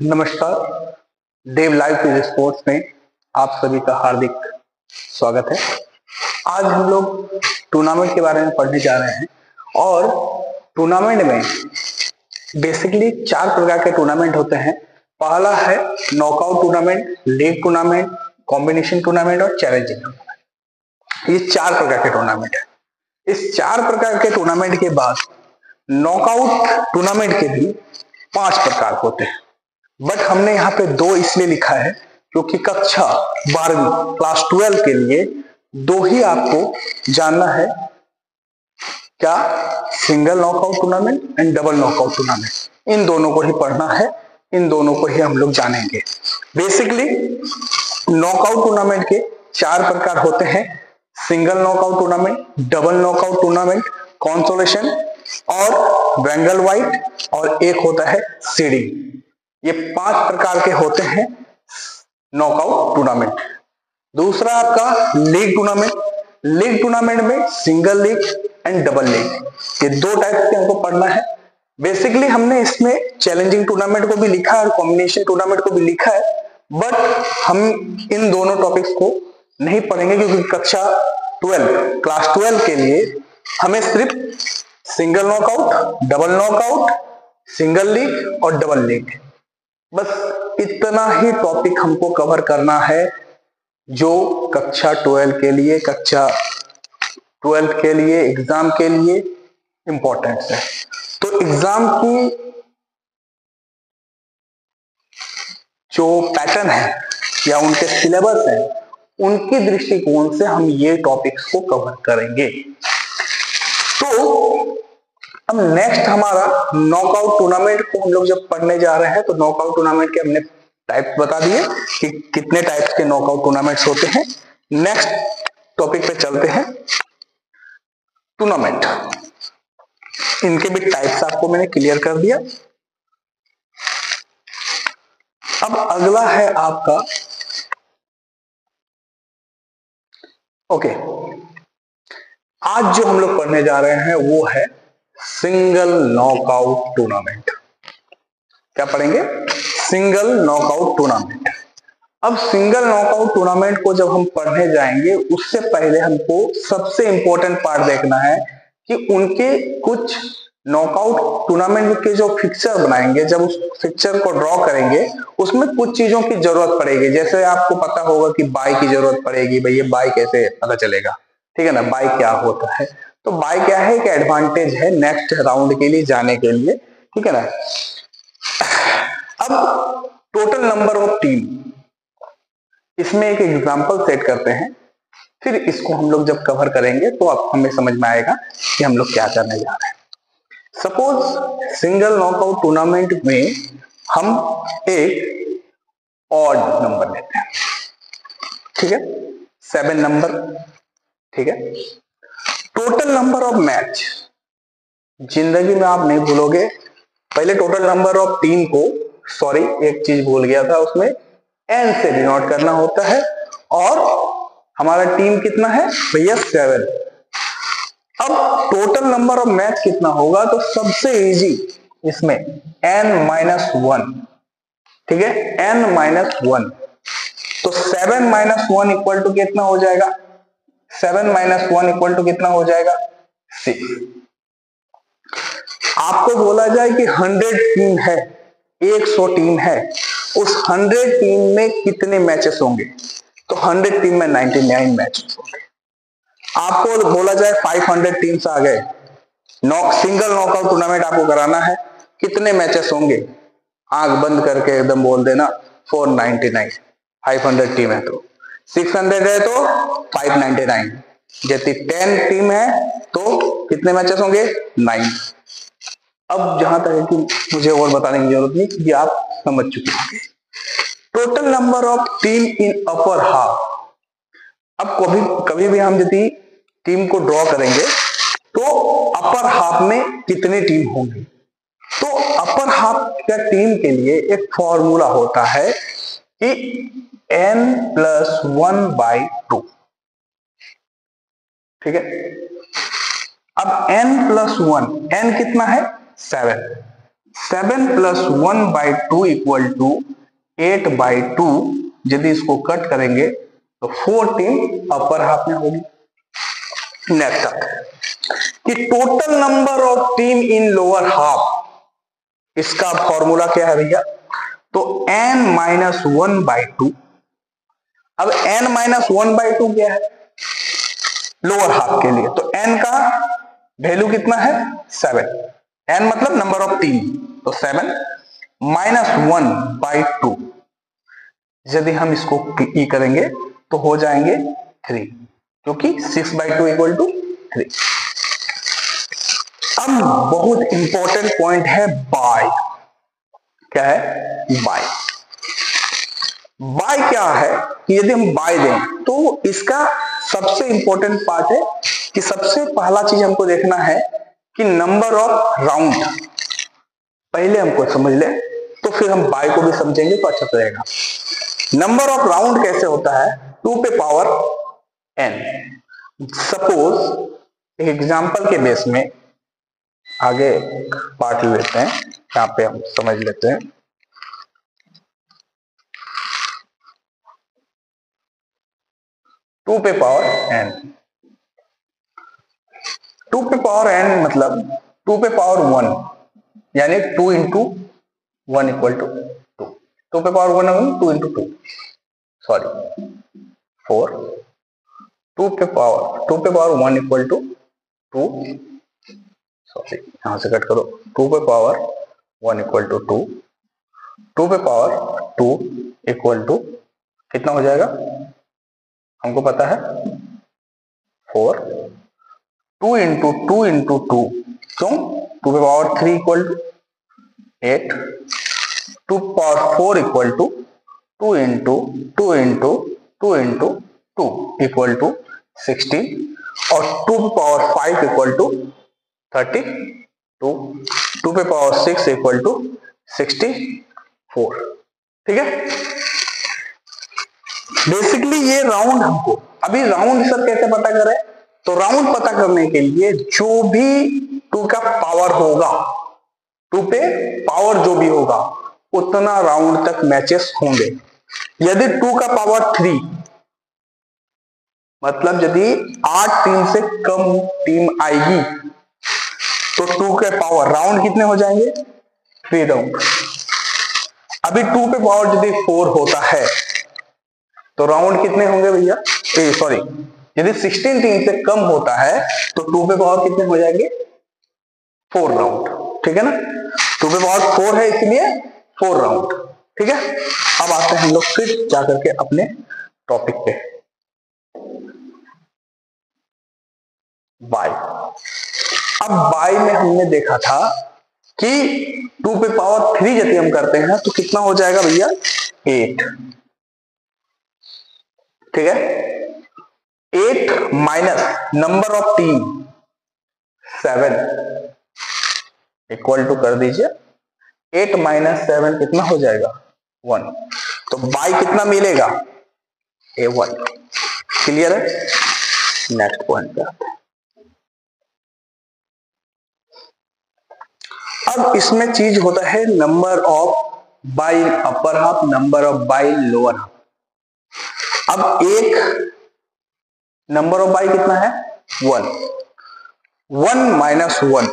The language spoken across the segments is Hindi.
नमस्कार। देव लाइव क्विज स्पोर्ट्स में आप सभी का हार्दिक स्वागत है। आज हम लोग टूर्नामेंट के बारे में पढ़ने जा रहे हैं और टूर्नामेंट में बेसिकली 4 प्रकार के टूर्नामेंट होते हैं। पहला है knockout tournament, league tournament, combination tournament और चैलेंजिंग टूर्नामेंट। ये 4 प्रकार के टूर्नामेंट है। इस 4 प्रकार के टूर्नामेंट के बाद नॉकआउट टूर्नामेंट के भी 5 प्रकार होते हैं, बट हमने यहाँ पे 2 इसलिए लिखा है क्योंकि कक्षा 12वीं क्लास 12 के लिए 2 ही आपको जानना है। क्या? Single knockout tournament and double knockout tournament. इन दोनों को ही पढ़ना है, इन दोनों को ही हम लोग जानेंगे। बेसिकली नॉकआउट टूर्नामेंट के 4 प्रकार होते हैं: single knockout tournament, double knockout tournament, consolation और बेंगल व्हाइट, और एक होता है सीडिंग। ये 5 प्रकार के होते हैं नॉकआउट टूर्नामेंट। दूसरा आपका लीग टूर्नामेंट। लीग टूर्नामेंट में single league and double league, ये 2 टाइप के हमको पढ़ना है। बेसिकली हमने इसमें चैलेंजिंग टूर्नामेंट को भी लिखा है और कॉम्बिनेशन टूर्नामेंट को भी लिखा है, बट हम इन दोनों टॉपिक्स को नहीं पढ़ेंगे क्योंकि कक्षा 12 क्लास 12 के लिए हमें सिर्फ single knockout, double knockout, single league और डबल लीग, बस इतना ही टॉपिक हमको कवर करना है जो कक्षा 12 के लिए एग्जाम के लिए इंपॉर्टेंट है। तो एग्जाम की जो पैटर्न है या उनके सिलेबस है, उनके दृष्टिकोण से हम ये टॉपिक्स को कवर करेंगे। तो अब नेक्स्ट हमारा नॉकआउट टूर्नामेंट को हम लोग जब पढ़ने जा रहे हैं तो नॉकआउट टूर्नामेंट के हमने टाइप्स बता दिए कि कितने टाइप्स के नॉकआउट टूर्नामेंट्स होते हैं। नेक्स्ट टॉपिक पे चलते हैं, टूर्नामेंट। इनके भी टाइप्स आपको मैंने क्लियर कर दिया। अब अगला है आपका आज जो हम लोग पढ़ने जा रहे हैं वो है सिंगल नॉकआउट टूर्नामेंट। क्या पढ़ेंगे? Single knockout tournament. अब सिंगल नॉकआउट टूर्नामेंट को जब हम पढ़ने जाएंगे उससे पहले हमको सबसे इंपॉर्टेंट पार्ट देखना है कि उनके कुछ नॉकआउट टूर्नामेंट के जो फिक्चर बनाएंगे, जब उस फिक्चर को ड्रॉ करेंगे उसमें कुछ चीजों की जरूरत पड़ेगी। जैसे आपको पता होगा कि बाई की जरूरत पड़ेगी। भाई ये बाई कैसे पता चलेगा, ठीक है ना? बाई क्या होता है? तो बाई क्या है? एक एडवांटेज है नेक्स्ट राउंड के लिए जाने के लिए, ठीक है ना? अब टोटल नंबर ऑफ टीम, इसमें एक एग्जांपल सेट करते हैं, फिर इसको हम लोग जब कवर करेंगे तो अब हमें समझ में आएगा कि हम लोग क्या करने जा रहे हैं। सपोज सिंगल नॉकआउट टूर्नामेंट में हम एक ऑड नंबर लेते हैं, ठीक है? 7 नंबर, ठीक है? टोटल नंबर ऑफ मैच, जिंदगी में आप नहीं भूलोगे। पहले टोटल नंबर ऑफ टीम को, सॉरी एक चीज भूल गया था, उसमें एन से डिनोट करना होता है। और हमारा टीम कितना है भैया? 7। अब टोटल नंबर ऑफ मैच कितना होगा? तो सबसे इजी इसमें n-1, ठीक है? n-1, तो 7-1 इक्वल टू कितना हो जाएगा? 7-1 इक्वल टू कितना हो जाएगा? 6। आपको बोला जाए कि 100 टीम है, 100 टीम है, उस 100 टीम में कितने मैचेस होंगे? तो 100 टीम में 99 मैचेस होंगे। आपको बोला जाए 500 टीम्स आ गए, सिंगल नॉकआउट टूर्नामेंट आपको कराना है, कितने मैचेस होंगे? आंख बंद करके एकदम बोल देना 499। 500 टीम है तो 600 है तो 599। यदि 10 टीम है तो कितने मैचेस होंगे? 9। अब जहां तक है कि मुझे और बताने की जरूरत नहीं कि आप समझ चुके होंगे। Total number of team in upper half. अब कभी भी हम यदि टीम को ड्रॉ करेंगे तो अपर हाफ में कितनी टीम होंगी? तो अपर हाफ का टीम के लिए एक फॉर्मूला होता है कि n+1/2, ठीक है? अब n+1, n कितना है? 7, 7+1/2 इक्वल टू 8/2। यदि इसको कट करेंगे तो 4 टीम अपर हाफ में होगी। नेक्स्ट कि total number of team in lower half, इसका फॉर्मूला क्या है भैया? तो n-1/2। अब n-1/2 क्या है लोअर हाफ के लिए? तो n का वैल्यू कितना है? 7। n मतलब नंबर ऑफ टीम, तो 7 -1/2। यदि हम इसको ई करेंगे तो हो जाएंगे 3, क्योंकि 6/2 इक्वल टू 3। अब बहुत इंपॉर्टेंट पॉइंट है बाय। क्या है? बाय। बाय क्या है कि यदि हम बाय दें तो इसका सबसे इंपॉर्टेंट पार्ट है कि सबसे पहला चीज हमको देखना है कि नंबर ऑफ राउंड पहले हमको समझ ले, तो फिर हम बाय को भी समझेंगे तो अच्छा रहेगा। नंबर ऑफ राउंड कैसे होता है? 2 पे पावर n। सपोज एक एग्जांपल के बेस में आगे पार्ट लेते हैं, यहां पे हम समझ लेते हैं। टू पे पावर n, 2 पे पावर n मतलब 2 पे पावर 1, यानी 2 इंटू 1 इक्वल टू 2। 2 पे पावर 1 2 इंटू 2, सॉरी 4। 2 पे पावर 1 इक्वल टू 2, सॉरी यहां से कट करो। 2 पे पावर 1 इक्वल टू 2। 2 पे पावर 2 इक्वल टू कितना हो जाएगा? हमको पता है 4। 2 इंटू 2 इंटू 2, क्यों? 2 पे power 3 equal to 8। 2 power 4 equal to 2 into 2 into 2 into 2 equal to 16। और 2 पावर 5 इक्वल टू 32। 2 पे पावर 6 इक्वल टू 64। ठीक है। बेसिकली ये राउंड हमको, अभी राउंड सर कैसे पता करें? तो राउंड पता करने के लिए जो भी 2 का पावर होगा, 2 पे पावर जो भी होगा उतना राउंड तक मैचेस होंगे। यदि 2 का पावर 3 मतलब यदि 8 टीम से कम टीम आएगी तो 2 के पावर राउंड कितने हो जाएंगे? 3 राउंड। अभी 2 पे पावर यदि 4 होता है तो राउंड कितने होंगे भैया? सॉरी, यदि 16 टीम से कम होता है तो 2 पे पावर कितने हो जाएंगे? 4 राउंड। ठीक है ना? 2 पे पावर 4 है इसलिए 4 राउंड। ठीक है। अब आते हैं हम लोग फिर जाकर के अपने टॉपिक पे, बाय। अब बाय में हमने देखा था कि 2 पे पावर 3 यदि हम करते हैं तो कितना हो जाएगा भैया? 8। ठीक है। 8 minus number of team 7 equal to कर दीजिए 8 माइनस 7 कितना हो जाएगा? 1। तो बाय कितना मिलेगा? A1। क्लियर है? नेक्स्ट पॉइंट पे आते हैं। अब इसमें चीज होता है number of bye upper half, number of by lower half. अब एक नंबर ऑफ बाय कितना है? 1। 1 माइनस 1,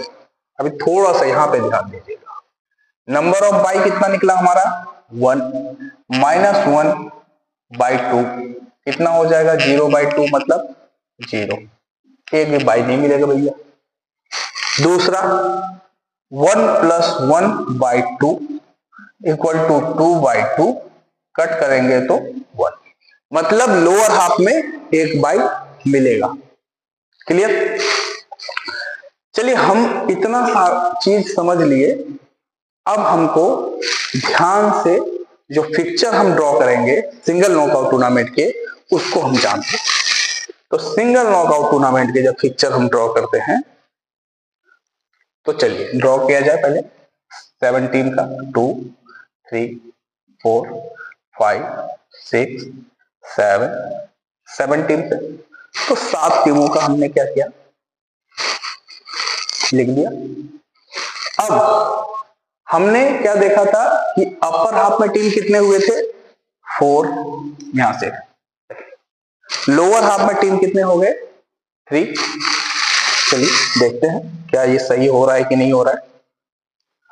अभी थोड़ा सा यहां पे ध्यान दीजिएगा। नंबर ऑफ बाय कितना निकला हमारा? 1 माइनस 1/2 कितना हो जाएगा? 0/2 मतलब 0। एक भी बाय नहीं मिलेगा भैया। दूसरा 1 प्लस 1/2 इक्वल टू 2/2, कट करेंगे तो 1, मतलब लोअर हाफ में एक बाय मिलेगा। क्लियर? चलिए हम इतना चीज समझ लिए। अब हमको ध्यान से जो पिक्चर हम ड्रॉ करेंगे सिंगल नॉकआउट टूर्नामेंट के, उसको हम जानते हैं। तो सिंगल नॉकआउट टूर्नामेंट के जब पिक्चर हम ड्रॉ करते हैं तो चलिए ड्रॉ किया जाए पहले 7 टीम का। 2 3 4 5 6 7 टीम से, तो 7 टीमों का हमने क्या किया? लिख दिया। अब हमने क्या देखा था कि अपर हाफ में टीम कितने हुए थे, 4, यहां से। लोअर हाफ में टीम कितने हो गए, 3। चलिए देखते हैं क्या ये सही हो रहा है कि नहीं हो रहा है।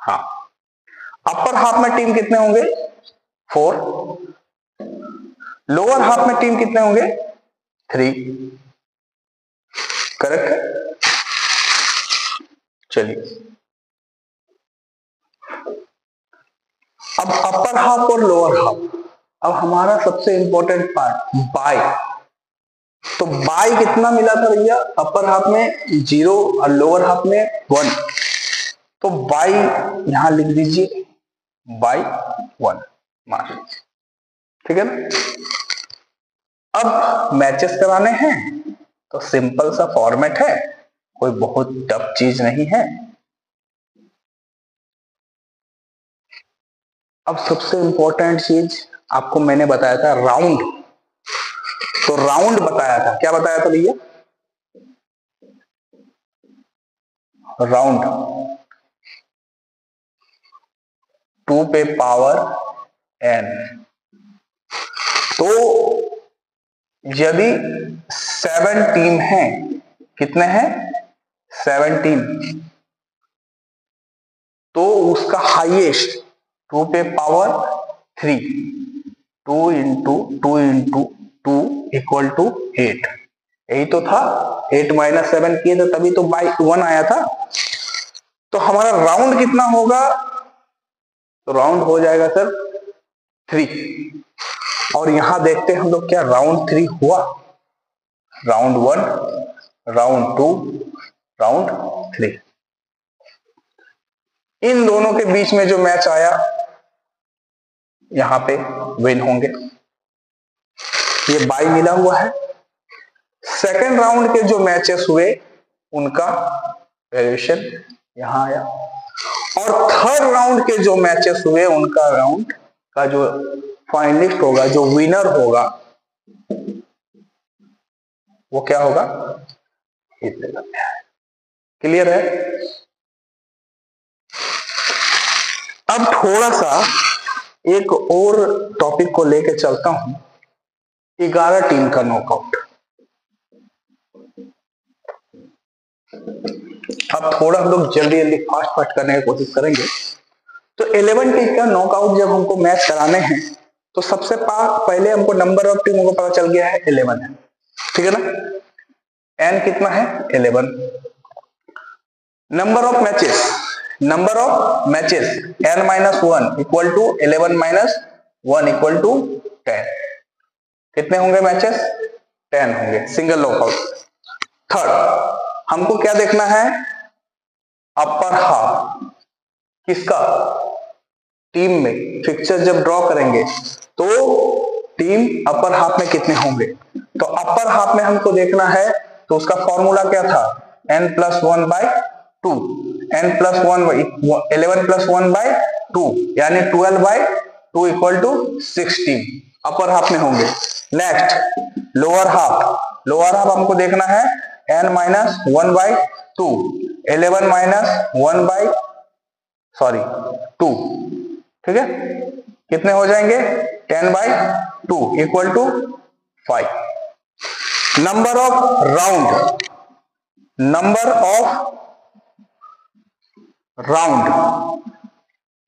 हाँ, अपर हाफ में टीम कितने होंगे, 4। लोअर हाफ में टीम कितने होंगे, 3। करेक्ट है। चलिए अब अपर हाफ और लोअर हाफ, अब हमारा सबसे इंपॉर्टेंट पार्ट बाय। तो बाय कितना मिला था भैया, अपर हाफ में 0 और लोअर हाफ में 1। तो बाय यहां लिख दीजिए, बाय 1 मान लीजिए, ठीक है ना। अब मैचेस कराने हैं तो सिंपल सा फॉर्मेट है, कोई बहुत टफ चीज नहीं है। अब सबसे इंपॉर्टेंट चीज आपको मैंने बताया था राउंड। तो राउंड बताया था, क्या बताया था भैया, राउंड 2 पे पावर n। तो यदि 7 टीम है, कितने हैं, 17, तो उसका हाईएस्ट 2 पे power 3, 2 into 2 into 2 equal to 8। यही तो था, 8 माइनस 7 किए थे तभी तो बाई 1 आया था। तो हमारा राउंड कितना होगा, तो राउंड हो जाएगा सर 3। और यहां देखते हैं हम लोग क्या राउंड 3 हुआ, राउंड 1, राउंड 2, राउंड 3। इन दोनों के बीच में जो मैच आया यहां पे विन होंगे, ये बाई मिला हुआ है। सेकेंड राउंड के जो मैचेस हुए उनका वैल्यूएशन यहां आया, और थर्ड राउंड के जो मैचेस हुए उनका राउंड का जो फाइनलिस्ट होगा, जो विनर होगा, वो क्या होगा, क्लियर है। अब थोड़ा सा एक और टॉपिक को लेके चलता हूं, 11 टीम का नॉकआउट। अब थोड़ा हम लोग जल्दी जल्दी फास्ट फास्ट करने की कोशिश करेंगे। तो 11 टीम का नॉकआउट जब हमको मैच कराने हैं तो सबसे पहले हमको नंबर ऑफ टीमों को पता चल गया है 11 है, ठीक है ना। एन कितना है, 11। Number of matches n minus 1 equal to 11 minus 1 equal to 10। कितने होंगे मैचेस, 10 होंगे, सिंगल नॉकआउट। थर्ड हमको क्या देखना है, अपर हाफ किसका, टीम में फिक्चर जब ड्रॉ करेंगे तो टीम अपर हाफ में कितने होंगे। तो अपर हाफ में हमको देखना है, तो उसका फॉर्मूला क्या था, n plus 1 by 2, n plus 1 11 plus 1 by 2 यानी 12 by 2 equal to 16 upper half में होंगे। नेक्स्ट लोअर हाफ हमको देखना है n minus 1 by 2, 11 minus 1 by 2, ठीक है, कितने हो जाएंगे, 10 by 2 equal to 5। Number of round,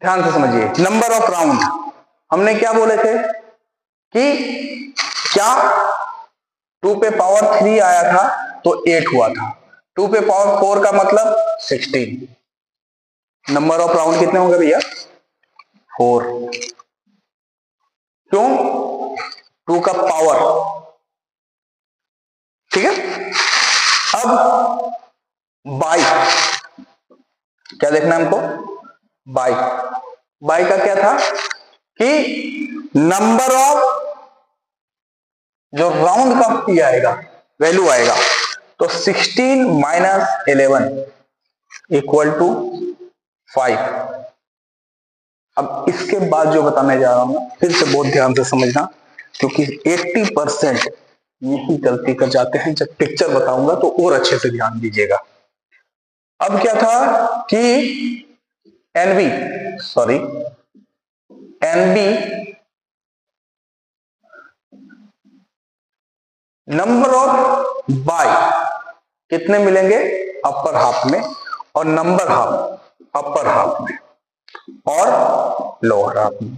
ध्यान से समझिए, नंबर ऑफ राउंड हमने क्या बोले थे कि क्या 2 पे पावर 3 आया था तो 8 हुआ था, 2 पे पावर 4 का मतलब 16। नंबर ऑफ राउंड कितने होंगे भैया, 4। क्यों, 2 का पावर, ठीक है। अब बाई, क्या देखना है हमको, बाई का क्या था कि नंबर ऑफ जो राउंड का ये आएगा, वैल्यू आएगा, तो 16 माइनस 11 इक्वल टू 5। अब इसके बाद जो बताने जा रहा हूं फिर से बहुत ध्यान से समझना, क्योंकि 80% यही गलती कर जाते हैं। जब पिक्चर बताऊंगा तो और अच्छे से ध्यान दीजिएगा। अब क्या था कि NB sorry NB number of bye कितने मिलेंगे अपर हाफ में, और नंबर हाफ अपर हाफ में और लोअर हाफ में।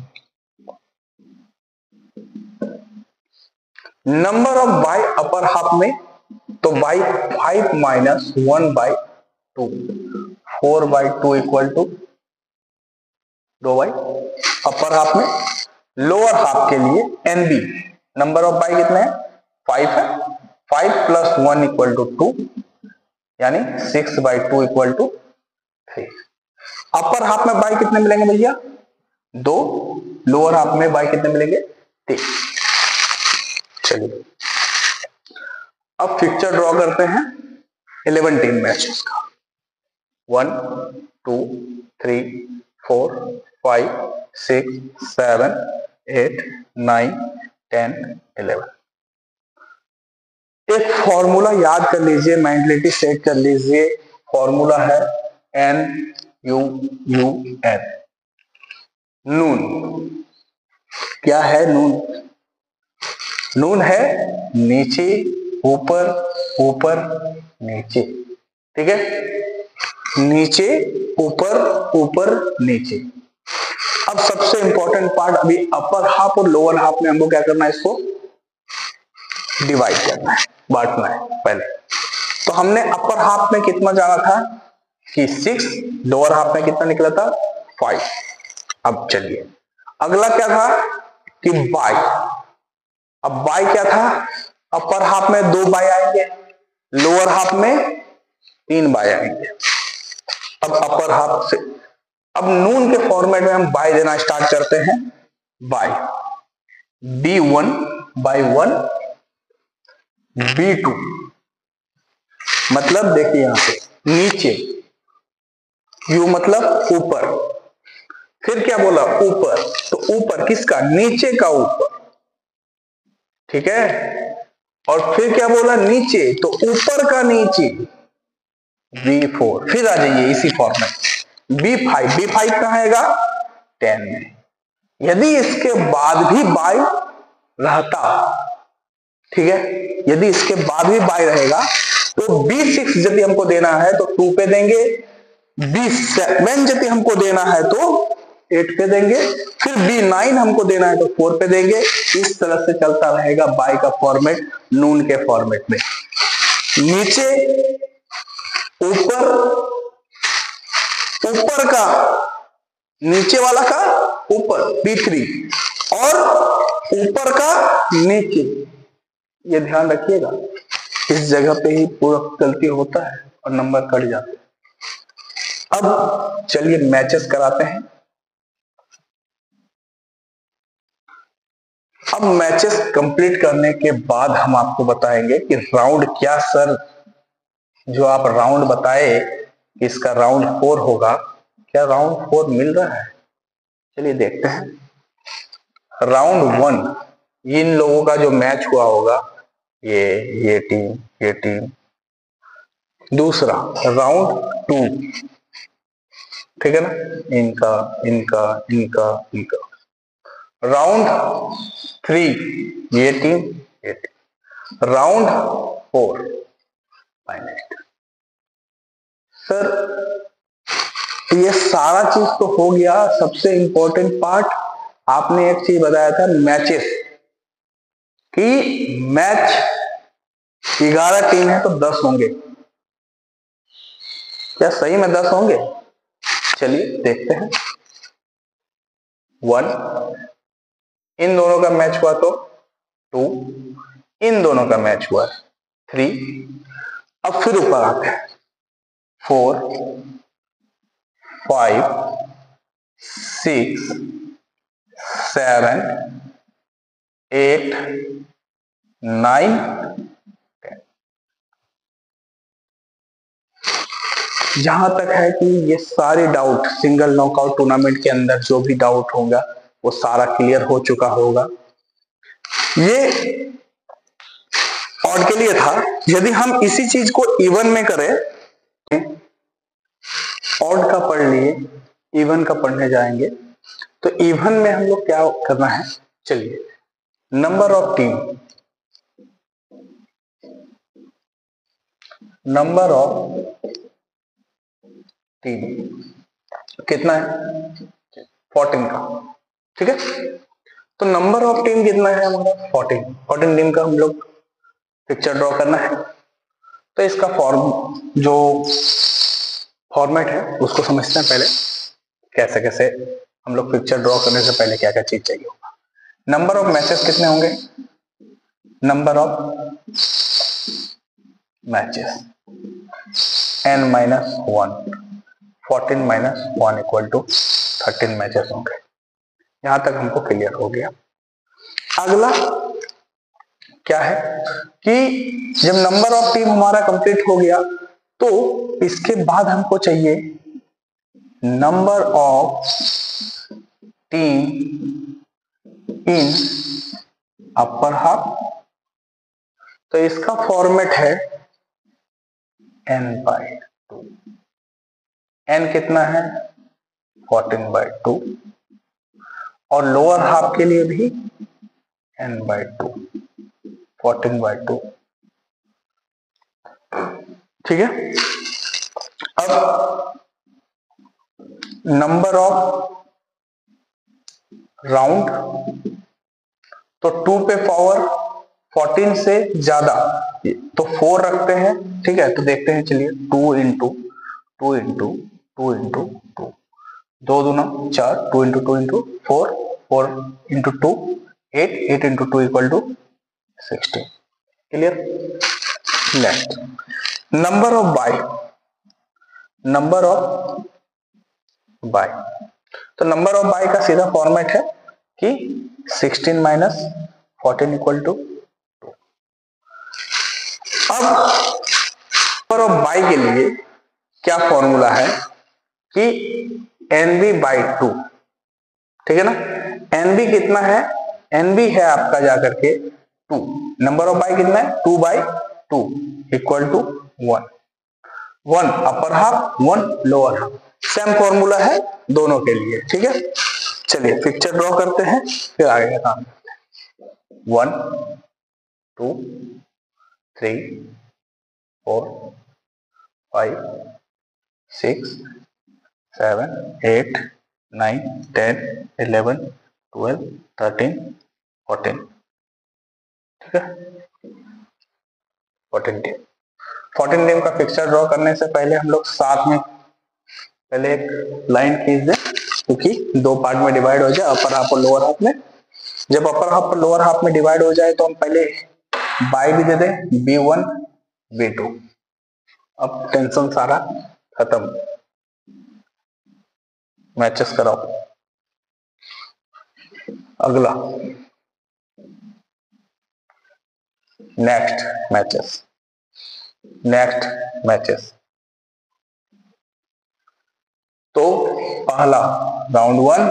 Number of bye upper half में तो by 5 minus 1/2, 4/2 equal to 2 upper half में। लोअर हाफ के लिए NB नंबर ऑफ बाय कितने हैं 5 है, 5 प्लस 1 इक्वल टू 2 यानी 6/2 इक्वल टू 3। अपर हाफ में बाय कितने मिलेंगे भैया 2, लोअर हाफ में बाय कितने मिलेंगे 3। चलिए अब पिक्चर ड्रॉ करते हैं 11 टीम मैचेस का। 1 2 3 4 5 6 7 8 9 10 11। एक फॉर्मूला याद कर लीजिए, मेंटलिटी सेट कर लीजिए। फॉर्मूला है NUUN, नून। क्या है नून? नून है नीचे ऊपर ऊपर नीचे, ठीक है, नीचे ऊपर ऊपर नीचे। अब सबसे इंपॉर्टेंट पार्ट, अभी अपर हाफ और लोअर हाफ में हमको क्या करना है, इसको डिवाइड करना है, बांटना है पहले। तो हमने अपर हाफ में कितना जाना था कि 6, लोअर हाफ में कितना निकला था 5। अब चलिए अगला क्या था कि बाय। अब बाय क्या था, अपर हाफ में 2 बाय आएंगे, लोअर हाफ में 3 बाय आएंगे। अब अपर हाफ से अब नून के फॉर्मेट में हम बाय देना स्टार्ट करते हैं। बाय B1/1 B2, मतलब देखिए यहां से नीचे, U मतलब ऊपर, फिर क्या बोला ऊपर, तो ऊपर किसका, नीचे का ऊपर, ठीक है, और फिर क्या बोला नीचे, तो ऊपर का नीचे B4। फिर आ जाइए इसी फॉर्मेट B5 कहां आएगा 10 में। यदि इसके बाद भी बाय रहता, ठीक है, यदि इसके बाद भी बाय रहेगा तो B6 यदि हमको देना है तो 2 पे देंगे, B7 यदि हमको देना है तो 8 पे देंगे, फिर B9 हमको देना है तो 4 पे देंगे। इस तरह से चलता रहेगा बाय का फॉर्मेट नून के फॉर्मेट में। नीचे ऊपर, ऊपर का नीचे वाला का ऊपर B3, और ऊपर का नीचे। ये ध्यान रखिएगा, इस जगह पे ही पूरा गलती होता है और नंबर कट जाते हैं। अब चलिए मैचेस कराते हैं। अब मैचेस कंप्लीट करने के बाद हम आपको बताएंगे कि राउंड क्या, सर जो आप राउंड बताए कि इसका राउंड 4 होगा, क्या राउंड 4 मिल रहा है? चलिए देखते हैं। राउंड 1 इन लोगों का जो मैच हुआ होगा, ये टीम। दूसरा राउंड 2, ठीक है ना, इनका इनका इनका इनका। राउंड 3 ये टीम। Round 4 final. सर ये सारा चीज तो हो गया, सबसे इंपॉर्टेंट पार्ट आपने एक चीज बताया था मैचेस कि मैच 11 टीम है तो 10 होंगे। क्या सही में 10 होंगे? चलिए देखते हैं। 1 इन दोनों का मैच हुआ तो 2 इन दोनों का मैच हुआ 3। अब फिर ऊपर आते हैं 4 5 6 7 8 9 10। जहां तक है कि ये सारे डाउट सिंगल नॉकआउट टूर्नामेंट के अंदर जो भी डाउट होगा वो सारा क्लियर हो चुका होगा। ये ऑड के लिए था। यदि हम इसी चीज को इवन में करें, ऑड का पढ़ लिए, इवन का पढ़ने जाएंगे। तो इवन में हम लोग क्या करना है, चलिए number of team, number of team कितना है 14 का, ठीक है। तो नंबर ऑफ टीम कितना है हमारा 14 टीम का हम लोग पिक्चर ड्रॉ करना है। तो इसका जो फॉर्मेट है उसको समझते हैं पहले, कैसे कैसे हम लोग पिक्चर ड्रॉ करने से पहले क्या क्या चीज चाहिए होगा। नंबर ऑफ मैचेस कितने होंगे, number of matches n-1, 14 - 1 = 13 matches होंगे। यहां तक हमको क्लियर हो गया। अगला क्या है कि जब नंबर ऑफ टीम हमारा कंप्लीट हो गया तो इसके बाद हमको चाहिए number of team in upper half. तो इसका फॉर्मेट है n/2। n कितना है 14/2 और लोअर हाफ के लिए भी n/2, 14/2, ठीक है। अब नंबर ऑफ राउंड, तो 2 पे पावर 14 से ज्यादा तो 4 रखते हैं, ठीक है। तो देखते हैं, चलिए 2 × 2 × 2 × 2, 2 दूना 4, 2 × 2 × 4, 4 × 2 8, 8 × 2 = 16, clear. Next number of by, number of by, तो नंबर ऑफ बाई का सीधा फॉर्मेट है कि 16 - 14 = 2। अब नंबर ऑफ बाई के लिए क्या फॉर्मूला है कि NB/2, ठीक है ना। NB कितना है, NB है आपका जाकर के 2, नंबर ऑफ बाई कितना है 2/2 = 1, 1 upper half 1 lower half, same formula है दोनों के लिए, ठीक है। चलिए पिक्चर ड्रॉ करते हैं फिर आगे का काम करते हैं। 1 2 3 4 5 6 7 8 9 10 11 12 13 14, ठीक है। 14 टीम का पिक्चर ड्रॉ करने से पहले हम लोग साथ में पहले एक लाइन खींच दें, क्योंकि दो पार्ट में डिवाइड हो जाए, अपर हाफ और लोअर हाफ में। जब अपर हाफ और लोअर हाफ में डिवाइड हो जाए तो हम पहले बाय भी दे दें, B1 B2। अब टेंशन सारा खत्म, मैचेस कराओ। अगला नेक्स्ट मैचेस, तो पहला round 1,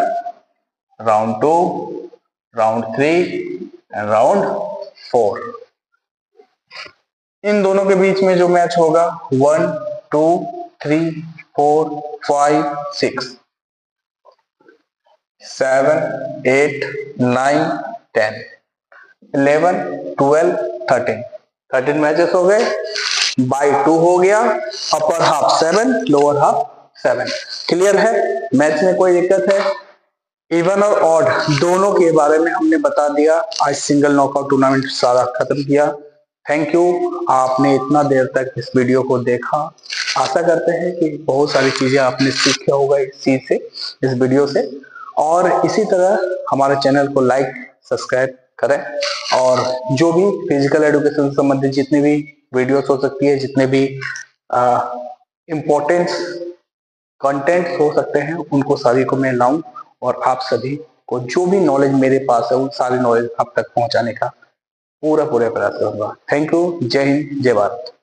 round 2, round 3 and round 4। इन दोनों के बीच में जो मैच होगा 1 2 3 4 5 6 7 8 9 10 11 12 13 मैचेस हो गए। बाय 2 हो गया, upper half 7 lower half 7, clear है। मैच में कोई दिक्कत है, इवन और ऑड दोनों के बारे में हमने बता दिया। आज सिंगल नॉकआउट टूर्नामेंट सारा खत्म किया। थैंक यू, आपने इतना देर तक इस वीडियो को देखा। आशा करते हैं कि बहुत सारी चीजें आपने सीखा होगा इस चीज से, इस वीडियो से। और इसी तरह हमारे चैनल को लाइक सब्सक्राइब करें, और जो भी फिजिकल एजुकेशन से संबंधित जितनी भी वीडियोस हो सकती है, जितने भी इम्पोर्टेंट कंटेंट्स हो सकते हैं, उनको सभी को मैं लाऊं और आप सभी को जो भी नॉलेज मेरे पास है उन सारी नॉलेज आप तक पहुंचाने का पूरा प्रयास करूंगा। थैंक यू, जय हिंद, जय भारत।